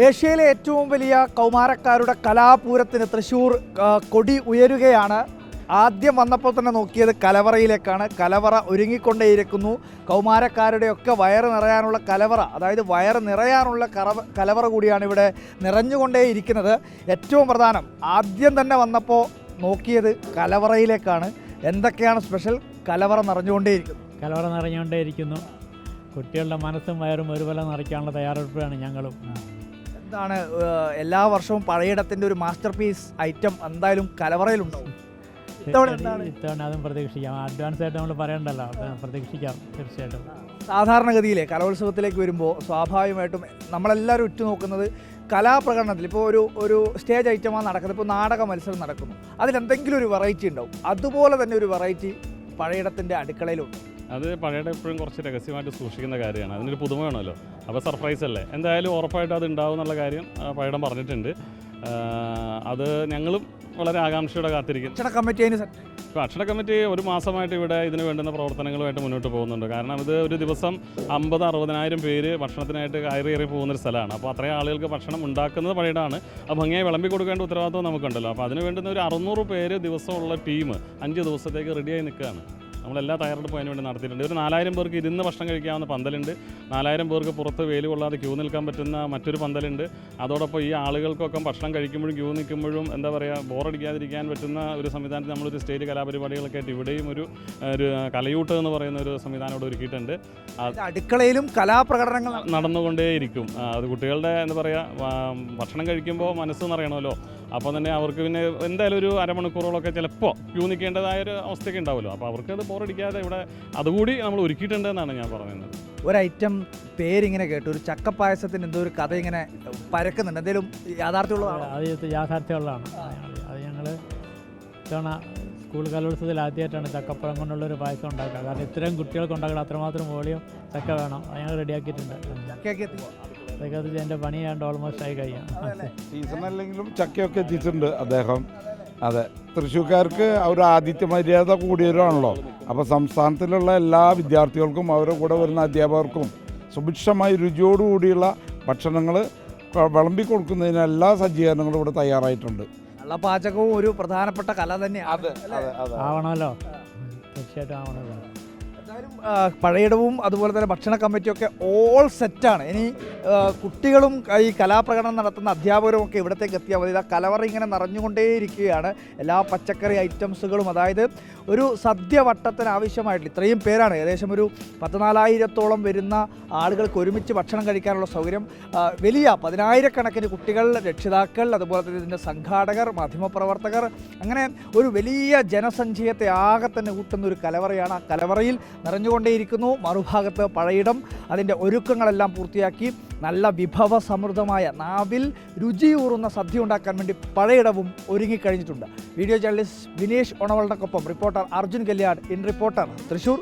ഏഷ്യയിലെ ഏറ്റവും വലിയ കൗമാരക്കാരുടെ കലാപൂരത്തിന് തൃശ്ശൂർ കൊടി ഉയരുകയാണ്. ആദ്യം വന്നപ്പോൾ തന്നെ നോക്കിയത് കലവറയിലേക്കാണ്. കലവറ ഒരുങ്ങിക്കൊണ്ടേയിരിക്കുന്നു. കൗമാരക്കാരുടെയൊക്കെ വയറ് നിറയാനുള്ള കലവറ, അതായത് വയറ് നിറയാനുള്ള കലവറ കൂടിയാണ് ഇവിടെ നിറഞ്ഞുകൊണ്ടേയിരിക്കുന്നത്. ഏറ്റവും പ്രധാനം, ആദ്യം തന്നെ വന്നപ്പോൾ നോക്കിയത് കലവറയിലേക്കാണ്. എന്തൊക്കെയാണ് സ്പെഷ്യൽ? കലവറ നിറഞ്ഞുകൊണ്ടേയിരിക്കുന്നു. കുട്ടികളുടെ മനസ്സും വയറും ഒരുപോലെ നിറയ്ക്കാനുള്ള തയ്യാറെടുപ്പിലാണ് ഞങ്ങളും. എന്താണ്, എല്ലാ വർഷവും പഴയിടത്തിൻ്റെ ഒരു മാസ്റ്റർ പീസ് ഐറ്റം എന്തായാലും കലവറയിലുണ്ടാവും. ഇത്തവണ അതും പ്രതീക്ഷിക്കാം. അഡ്വാൻസ് ആയിട്ട് നമ്മൾ പറയണ്ടല്ലോ, പ്രതീക്ഷിക്കാം തീർച്ചയായിട്ടും. സാധാരണഗതിയിലെ കലോത്സവത്തിലേക്ക് വരുമ്പോൾ സ്വാഭാവികമായിട്ടും നമ്മളെല്ലാവരും ഉറ്റുനോക്കുന്നത് കലാപ്രകടനത്തിൽ. ഇപ്പോൾ ഒരു സ്റ്റേജ് ഐറ്റമാണ് നടക്കുന്നത്. ഇപ്പോൾ നാടക മത്സരം നടക്കുന്നു, അതിലെന്തെങ്കിലും ഒരു വെറൈറ്റി ഉണ്ടാവും. അതുപോലെ തന്നെ ഒരു വെറൈറ്റി പഴയിടത്തിൻ്റെ അടുക്കളയിലുണ്ട്. അത് പഴയുടെ എപ്പോഴും കുറച്ച് രഹസ്യമായിട്ട് സൂക്ഷിക്കുന്ന കാര്യമാണ്. അതിനൊരു പുതുമ വേണമല്ലോ. അപ്പോൾ സർപ്രൈസ് അല്ലേ, എന്തായാലും ഉറപ്പായിട്ട് അത് ഉണ്ടാവും എന്നുള്ള കാര്യം പഴയിടം പറഞ്ഞിട്ടുണ്ട്. അത് ഞങ്ങളും വളരെ ആകാംക്ഷയോടെ കാത്തിരിക്കും. ഭക്ഷണ കമ്മിറ്റി ഒരു മാസമായിട്ട് ഇവിടെ ഇതിന് വേണ്ടുന്ന പ്രവർത്തനങ്ങളുമായിട്ട് മുന്നോട്ട് പോകുന്നുണ്ട്. കാരണം ഇത് ഒരു ദിവസം 50-60,000 പേര് ഭക്ഷണത്തിനായിട്ട് കയറി പോകുന്നൊരു സ്ഥലമാണ്. അപ്പോൾ അത്രയും ആളുകൾക്ക് ഭക്ഷണം ഉണ്ടാക്കുന്നത് പഴയടാണ്. അത് ഭംഗിയായി വിളമ്പി കൊടുക്കേണ്ട ഉത്തരവാദിത്വം നമുക്കുണ്ടല്ലോ. അപ്പോൾ അതിന് വേണ്ടുന്ന ഒരു 600 പേര് ദിവസമുള്ള ടീം 5 ദിവസത്തേക്ക് റെഡിയായി നിൽക്കുകയാണ്. നമ്മളെല്ലാ തയ്യാറെടുപ്പും അതിന് വേണ്ടി നടത്തിയിട്ടുണ്ട്. ഒരു 4000 പേർക്ക് ഇരുന്ന് ഭക്ഷണം കഴിക്കാവുന്ന പന്തലുണ്ട്. 4000 പേർക്ക് പുറത്ത് വെയിൽ കൊള്ളാതെ ക്യൂ നിൽക്കാൻ പറ്റുന്ന മറ്റൊരു പന്തലുണ്ട്. അതോടൊപ്പം ഈ ആളുകൾക്കൊക്കെ ഭക്ഷണം കഴിക്കുമ്പോഴും ക്യൂ നിൽക്കുമ്പോഴും എന്താ പറയുക, ബോറടിക്കാതിരിക്കാൻ പറ്റുന്ന ഒരു സംവിധാനത്തിൽ നമ്മളൊരു സ്റ്റേജ് കലാപരിപാടികളൊക്കെ ആയിട്ട് ഇവിടെയും ഒരു കലയൂട്ട് എന്ന് പറയുന്ന ഒരു സംവിധാനം ഇവിടെ ഒരുക്കിയിട്ടുണ്ട്. അടുക്കളയിലും കലാപ്രകടനങ്ങൾ നടന്നുകൊണ്ടേയിരിക്കും. അത് കുട്ടികളുടെ എന്താ പറയുക, ഭക്ഷണം കഴിക്കുമ്പോൾ മനസ്സ് നിറയണമല്ലോ. അപ്പോൾ തന്നെ അവർക്ക് പിന്നെ എന്തായാലും ഒരു അരമണിക്കൂറുകളൊക്കെ ചിലപ്പോൾ ക്യൂ നിൽക്കേണ്ടതായൊരു അവസ്ഥയൊക്കെ ഉണ്ടാവുമല്ലോ. അപ്പോൾ അവർക്ക് അത് ബോറടിക്കാതെ ഇവിടെ അതുകൂടി നമ്മൾ ഒരുക്കിയിട്ടുണ്ട് എന്നാണ് ഞാൻ പറയുന്നത്. ഒരു ഐറ്റം പേരിങ്ങനെ കേട്ടു, ഒരു ചക്കപ്പായസത്തിന് എന്തോ ഒരു കഥ ഇങ്ങനെ പരക്കുന്നുണ്ട്. എന്തെങ്കിലും യാഥാർത്ഥ്യമുള്ളതാണ്? അത് യാഥാർത്ഥ്യമുള്ളതാണ്. അത് ഞങ്ങൾ ഇത്തവണ സ്കൂൾ കലോത്സവത്തിൽ ആദ്യമായിട്ടാണ് ചക്കപ്പഴം കൊണ്ടുള്ളൊരു പായസം ഉണ്ടാക്കുക. കാരണം ഇത്രയും കുട്ടികൾക്ക് ഉണ്ടാക്കണം, അത്രമാത്രം വോളിയം ചക്ക വേണം. അത് ഞങ്ങൾ റെഡിയാക്കിയിട്ടുണ്ട്. അതൊക്കെ അത് എൻ്റെ പണിയാണ്ട് ഓൾമോസ്റ്റ് ആയി കഴിയാം. സീസൺ അല്ലെങ്കിലും ചക്കയൊക്കെ എത്തിച്ചിട്ടുണ്ട് അദ്ദേഹം. അതെ, തൃശ്ശൂർക്കാർക്ക് ഒരു ആതിഥ്യ മര്യാദ കൂടിയവരാണല്ലോ. അപ്പോൾ സംസ്ഥാനത്തിലുള്ള എല്ലാ വിദ്യാർത്ഥികൾക്കും അവരുടെ കൂടെ വരുന്ന അധ്യാപകർക്കും സുഭിക്ഷമായി രുചിയോടുകൂടിയുള്ള ഭക്ഷണങ്ങൾ വിളമ്പി കൊടുക്കുന്നതിന് എല്ലാ സജ്ജീകരണങ്ങളും ഇവിടെ തയ്യാറായിട്ടുണ്ട്. നല്ല പാചകവും ഒരു പ്രധാനപ്പെട്ട കല തന്നെയാണ്. ആവണമല്ലോ, തീർച്ചയായിട്ടും ആവണമല്ലോ. പഴയിടവും അതുപോലെ തന്നെ ഭക്ഷണ കമ്മിറ്റിയൊക്കെ ഓൾ സെറ്റാണ്. ഇനി കുട്ടികളും ഈ കലാപ്രകടനം നടത്തുന്ന അധ്യാപകരും ഒക്കെ ഇവിടത്തേക്ക് എത്തിയാൽ മതി. കലവറ ഇങ്ങനെ നിറഞ്ഞുകൊണ്ടേയിരിക്കുകയാണ്. എല്ലാ പച്ചക്കറി ഐറ്റംസുകളും, അതായത് ഒരു സദ്യ വട്ടത്തിന് ആവശ്യമായിട്ടുള്ള ഇത്രയും പേരാണ്, ഏകദേശം ഒരു 14,000-ഓളം വരുന്ന ആളുകൾക്ക് ഒരുമിച്ച് ഭക്ഷണം കഴിക്കാനുള്ള സൗകര്യം. വലിയ 10,000-കണക്കിന് കുട്ടികൾ, രക്ഷിതാക്കൾ, അതുപോലെ തന്നെ ഇതിൻ്റെ സംഘാടകർ, മാധ്യമപ്രവർത്തകർ, അങ്ങനെ ഒരു വലിയ ജനസഞ്ചയത്തെ ആകെ തന്നെ കൂട്ടുന്ന ഒരു കലവറയാണ്. ആ കലവറയിൽ നിറഞ്ഞുകൊണ്ടേയിരിക്കുന്നു. മറുഭാഗത്ത് പഴയിടം അതിൻ്റെ ഒരുക്കങ്ങളെല്ലാം പൂർത്തിയാക്കി നല്ല വിഭവസമൃദ്ധമായ നാവിൽ രുചിയൂറുന്ന സദ്യ ഉണ്ടാക്കാൻ വേണ്ടി പഴയിടവും ഒരുങ്ങിക്കഴിഞ്ഞിട്ടുണ്ട്. വീഡിയോ ജേർണലിസ്റ്റ് വിനേഷ് ഒണവളിനൊപ്പം reporter Arjun Kalyad, in reporter, Thrissur.